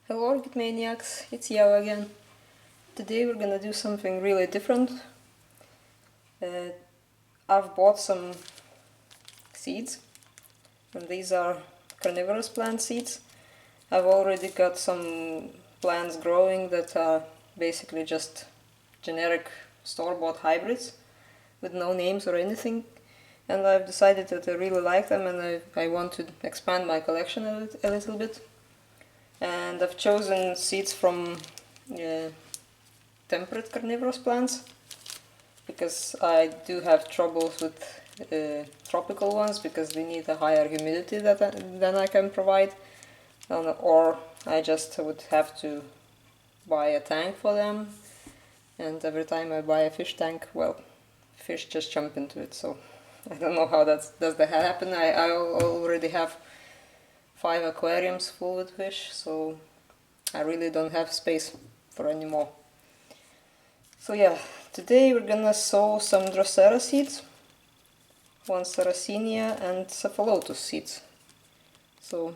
Hello Orchid Maniacs, it's Yao again. Today we're gonna do something really different. Uh, I've bought some seeds, and these are carnivorous plant seeds. I've already got some plants growing that are basically just generic store-bought hybrids with no names or anything, and I've decided that I really like them and I want to expand my collection a little bit. And I've chosen seeds from temperate carnivorous plants because I do have troubles with tropical ones because they need a higher humidity than I can provide, or I just would have to buy a tank for them, and every time I buy a fish tank, well, fish just jump into it, so I don't know how does that happen. I already have 5 aquariums full with fish, so I really don't have space for any more. So yeah, today we're gonna sow some Drosera seeds, one Sarracenia and Cephalotus seeds. So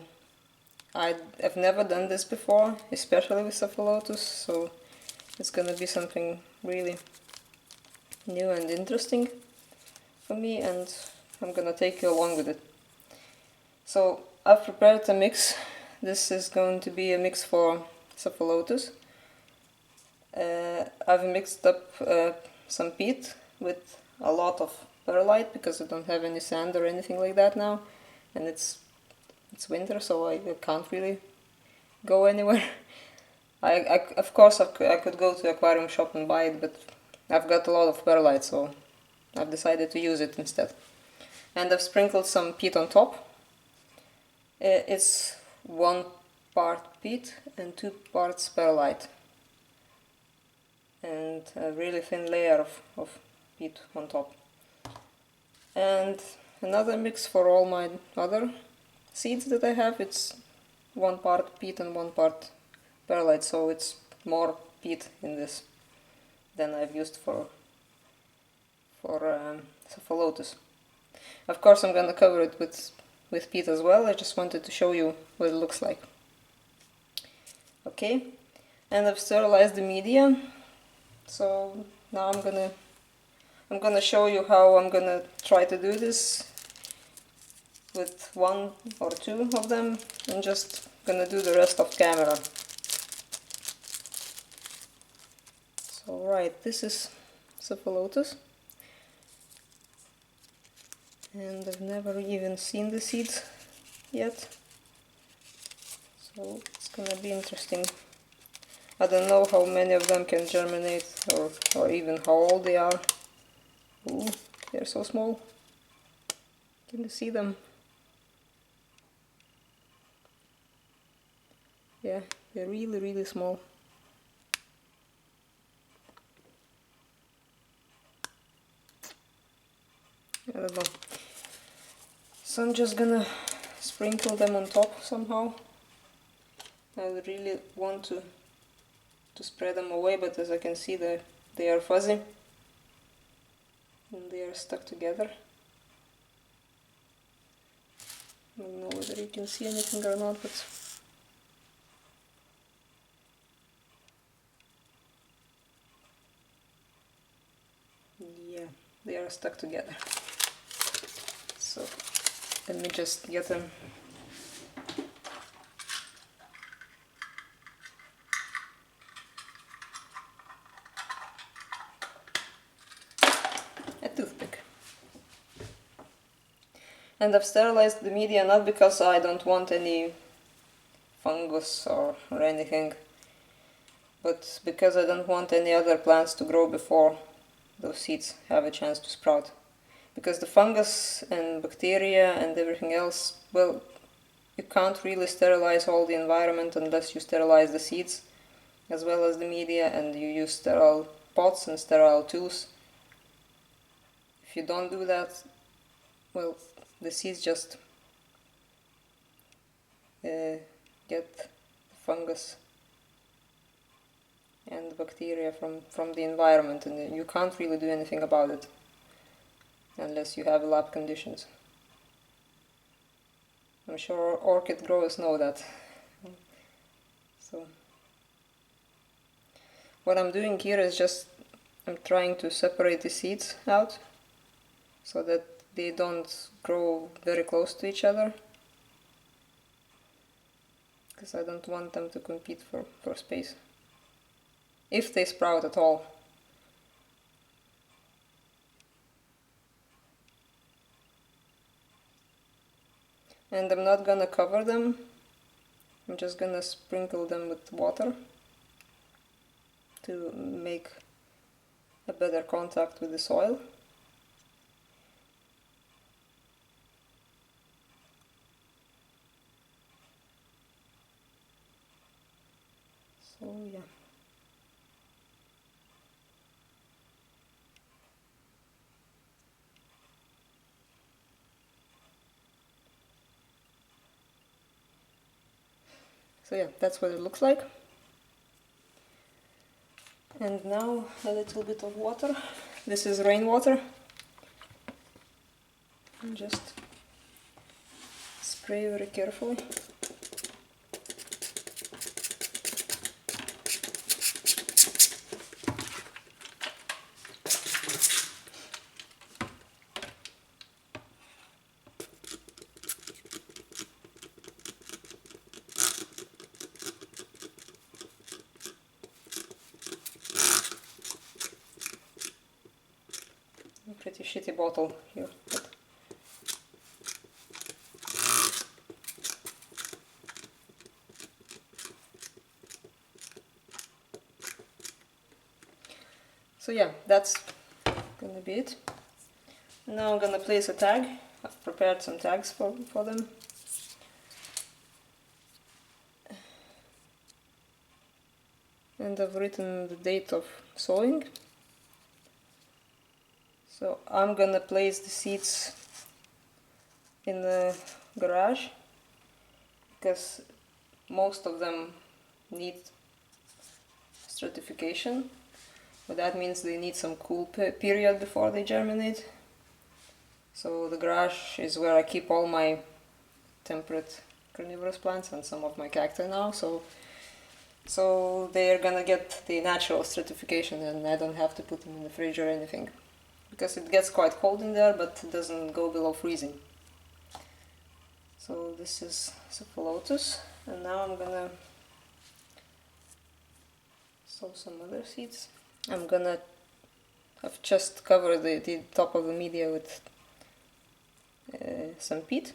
I've never done this before, especially with Cephalotus, so it's gonna be something really new and interesting for me, and I'm gonna take you along with it. So I've prepared a mix. This is going to be a mix for Cephalotus. I've mixed up some peat with a lot of perlite because I don't have any sand or anything like that now, and it's winter, so I can't really go anywhere. Of course I could go to the aquarium shop and buy it, but I've got a lot of perlite, so I've decided to use it instead. And I've sprinkled some peat on top. It's 1 part peat and 2 parts perlite, and a really thin layer of peat on top. And another mix for all my other seeds that I have, it's 1 part peat and 1 part perlite, so it's more peat in this than I've used for Cephalotus. Of course I'm gonna cover it with peat as well. I just wanted to show you what it looks like. Okay, and I've sterilized the media, so now I'm gonna show you how I'm gonna try to do this with 1 or 2 of them, and just gonna do the rest off camera. So right, this is Cephalotus, and I've never even seen the seeds yet, so it's gonna be interesting. I don't know how many of them can germinate, or even how old they are. Ooh, they're so small. Can you see them? Yeah, they're really, really small. I don't know. So I'm just gonna sprinkle them on top somehow. I would really want to spread them away, but as I can see, they are fuzzy and they are stuck together. I don't know whether you can see anything or not, but yeah, they are stuck together. So let me just get them a toothpick. And I've sterilized the media not because I don't want any fungus or anything, but because I don't want any other plants to grow before those seeds have a chance to sprout. Because the fungus and bacteria and everything else, well, you can't really sterilize all the environment unless you sterilize the seeds as well as the media, and you use sterile pots and sterile tools. If you don't do that, well, the seeds just get fungus and bacteria from the environment, and you can't really do anything about it unless you have lab conditions. I'm sure orchid growers know that. So what I'm doing here is just I'm trying to separate the seeds out so that they don't grow very close to each other, because I don't want them to compete for space, if they sprout at all. And I'm not gonna cover them, I'm just gonna sprinkle them with water to make a better contact with the soil. So yeah. So yeah, that's what it looks like. And now a little bit of water. This is rainwater. And just spray very carefully. Pretty shitty bottle here. So yeah, that's gonna be it. Now I'm gonna place a tag. I've prepared some tags for them. And I've written the date of sowing. So I'm gonna place the seeds in the garage because most of them need stratification, but that means they need some cool period before they germinate. So the garage is where I keep all my temperate carnivorous plants and some of my cacti now, so they're gonna get the natural stratification and I don't have to put them in the fridge or anything, because it gets quite cold in there but it doesn't go below freezing. So this is Cephalotus, and now I'm gonna sow some other seeds. I've just covered the top of the media with some peat.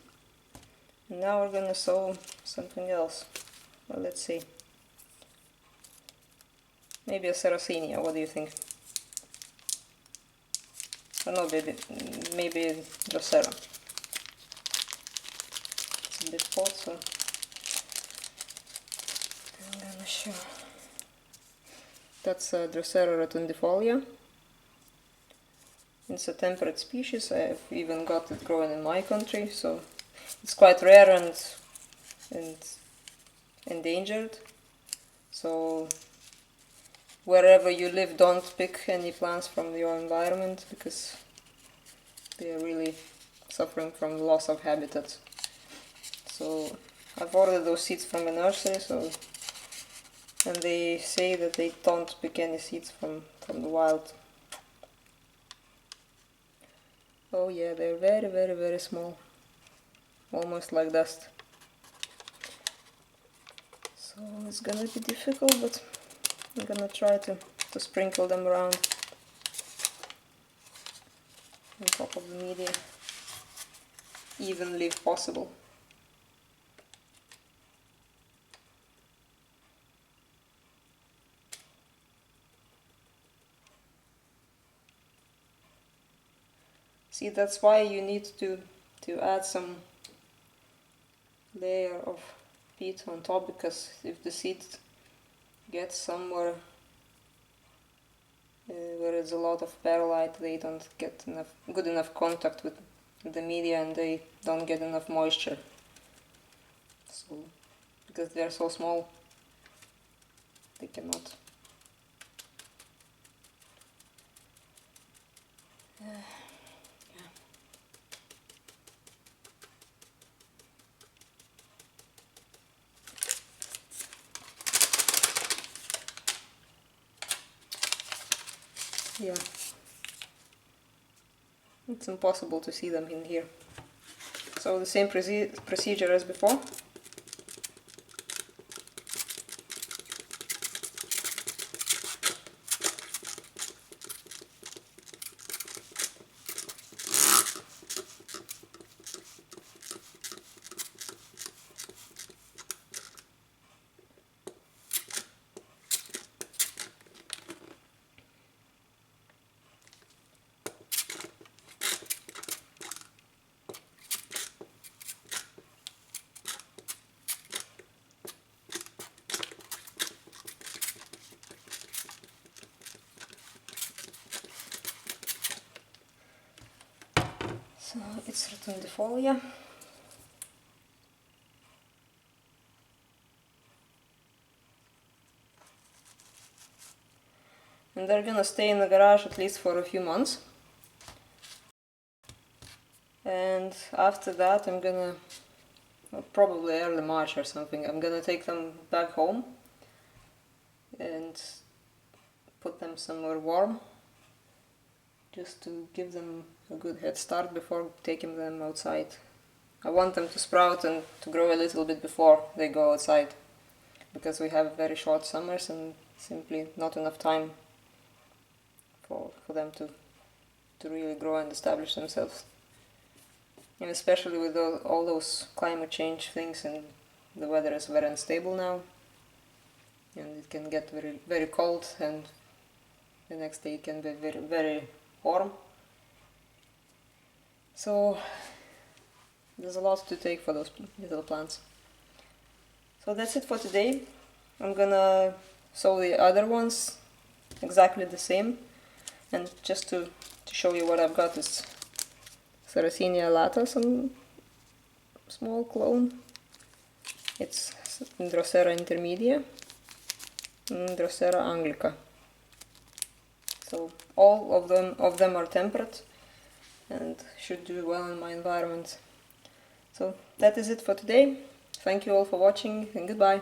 And now we're gonna sow something else. Well, let's see. Maybe a Sarracenia, what do you think? Or no, maybe Drosera. It's a bit hot, so I'm gonna show. That's Drosera rotundifolia. It's a temperate species. I've even got it growing in my country, so it's quite rare and endangered. So wherever you live, don't pick any plants from your environment because they are really suffering from loss of habitat. So I've ordered those seeds from a nursery, and they say that they don't pick any seeds from the wild. Oh yeah, they're very, very, very small, almost like dust. So it's gonna be difficult, but I'm gonna try to sprinkle them around on top of the media, evenly if possible. See, that's why you need to add some layer of peat on top, because if the seeds get somewhere where there's a lot of perlite, they don't get good enough contact with the media and they don't get enough moisture. So, because they're so small, they cannot. yeah, it's impossible to see them in here. So the same procedure as before. So it's rotundifolia. And they're gonna stay in the garage at least for a few months. And after that I'm gonna, well, probably early March or something, I'm gonna take them back home and put them somewhere warm, just to give them a good head start before taking them outside. I want them to sprout and to grow a little bit before they go outside, because we have very short summers and simply not enough time for them to really grow and establish themselves. And especially with all those climate change things, and the weather is very unstable now, and it can get very, very cold, and the next day it can be very, very warm. So there's a lot to take for those little plants. So that's it for today. I'm gonna sow the other ones exactly the same, and just to show you what I've got is Sarracenia lata, some small clone. It's Drosera intermedia and Drosera anglica. So all of them are temperate and should do well in my environment. So that is it for today. Thank you all for watching, and goodbye.